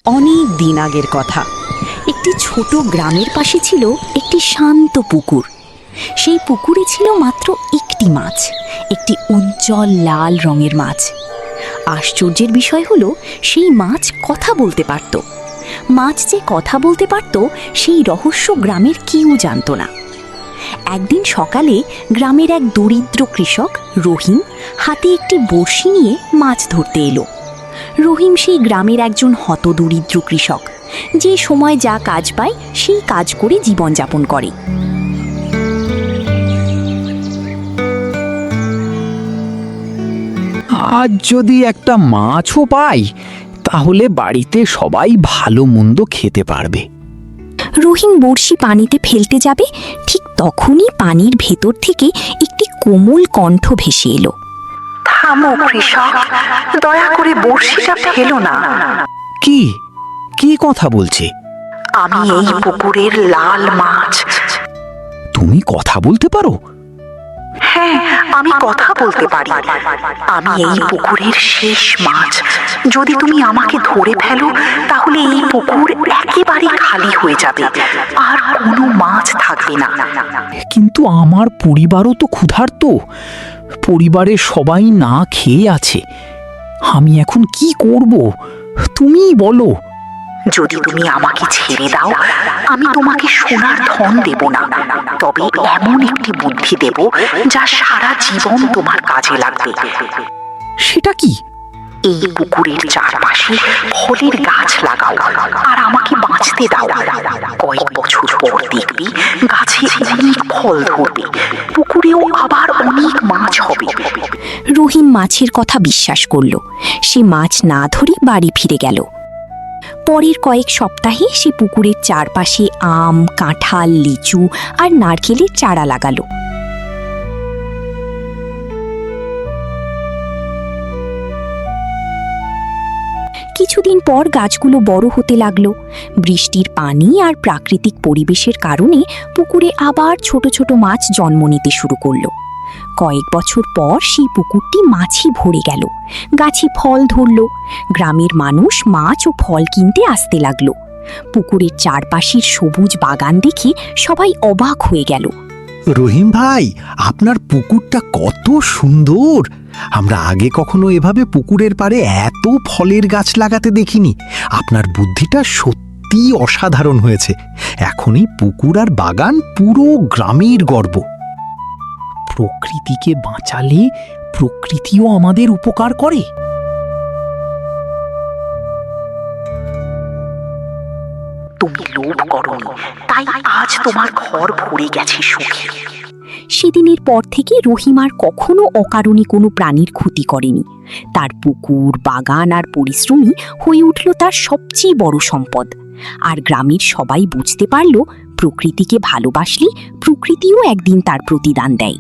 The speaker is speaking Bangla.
অনেক দিন আগের কথা। একটি ছোট গ্রামের পাশে ছিল একটি শান্ত পুকুর। সেই পুকুরে ছিল মাত্র একটি মাছ, একটি উজ্জ্বল লাল রঙের মাছ। আশ্চর্যের বিষয় হলো সেই মাছ কথা বলতে পারত। মাছ যে কথা বলতে পারত সেই রহস্য গ্রামের কেউ জানত না। একদিন সকালে গ্রামের এক দরিদ্র কৃষক রহিম হাতে একটি বড়শি নিয়ে মাছ ধরতে এলো। রহিম সেই গ্রামের একজন হতদরিদ্র কৃষক, যে সময় যা কাজ পায় সেই কাজ করে জীবনযাপন করে। আজ যদি একটা মাছও পাই তাহলে বাড়িতে সবাই ভালো মন্দ খেতে পারবে। রহিম বড়শি পানিতে ফেলতে যাবে, ঠিক তখনই পানির ভেতর থেকে একটি কোমল কণ্ঠ ভেসে এলো। থামো কৃষক, দয়া করে বড়শিটা ফেলো না। কি কি কথা বলছে? আমি এই পুকুরের লাল মাছ। তুমি কথা বলতে পারো? হ্যাঁ, আমি কথা বলতে পারি। আমি এই পুকুরের শেষ মাছ। যদি তুমি আমাকে ধরে ফেলো তাহলে এই পুকুর একেবারে খালি হয়ে যাবে, আর কোনো মাছ থাকবে না। কিন্তু আমার পরিবারও তো ক্ষুধার্ত, পরিবারের সবাই না খেয়ে আছে। আমি এখন কি করব তুমিই বলো। যদি তুমি আমাকে ছেড়ে দাও আমি তোমাকে সোনার ধন দেব না, তবে এমন একটি বুদ্ধি দেব যা সারা জীবন তোমার কাজে লাগবে। সেটা কি? এই পুকুরের চারপাশে ফলের গাছ লাগাও আর আমাকে বাঁচতে দাও। কয়েক বছর পর দেখবি গাছে অনেক ফল ধরবে, পুকুরেও আবার অনেক মাছ হবে। রহিম মাছের কথা বিশ্বাস করল। সে মাছ না ধরে বাড়ি ফিরে গেল। পরের কয়েক সপ্তাহে সে পুকুরের চারপাশে আম, কাঁঠাল, লিচু আর নারকেলের চারা লাগালো। কিছুদিন পর গাছগুলো বড় হতে লাগলো। বৃষ্টির পানি আর প্রাকৃতিক পরিবেশের কারণে পুকুরে আবার ছোট ছোট মাছ জন্ম নিতে শুরু করলো। কয়েক বছর পর সেই পুকুরটি মাছি ভরে গেল, গাছে ফল ধরল। গ্রামের মানুষ মাছ ও ফল কিনতে আসতে লাগলো। পুকুরের চারপাশের সবুজ বাগান দেখে সবাই অবাক হয়ে গেল। রহিম ভাই, আপনার পুকুরটা কত সুন্দর! আমরা আগে কখনো এভাবে পুকুরের পাড়ে এত ফলের গাছ লাগাতে দেখিনি। আপনার বুদ্ধিটা সত্যি অসাধারণ হয়েছে। এখনই পুকুর আর বাগান পুরো গ্রামের গর্ব। প্রকৃতিকে বাঁচালে প্রকৃতিও আমাদের উপকার করে। তুমি লোভ করনি, তাই আজ তোমার ঘর ভরে গেছে সুখে। সেদিনের পর থেকে রহিম আর কখনো অকারণে কোনো প্রাণীর ক্ষতি করেনি। তার পুকুর, বাগান আর পরিশ্রমী হয়ে উঠল তার সবচেয়ে বড় সম্পদ। আর গ্রামের সবাই বুঝতে পারল, প্রকৃতিকে ভালোবাসলে প্রকৃতিও একদিন তার প্রতিদান দেয়।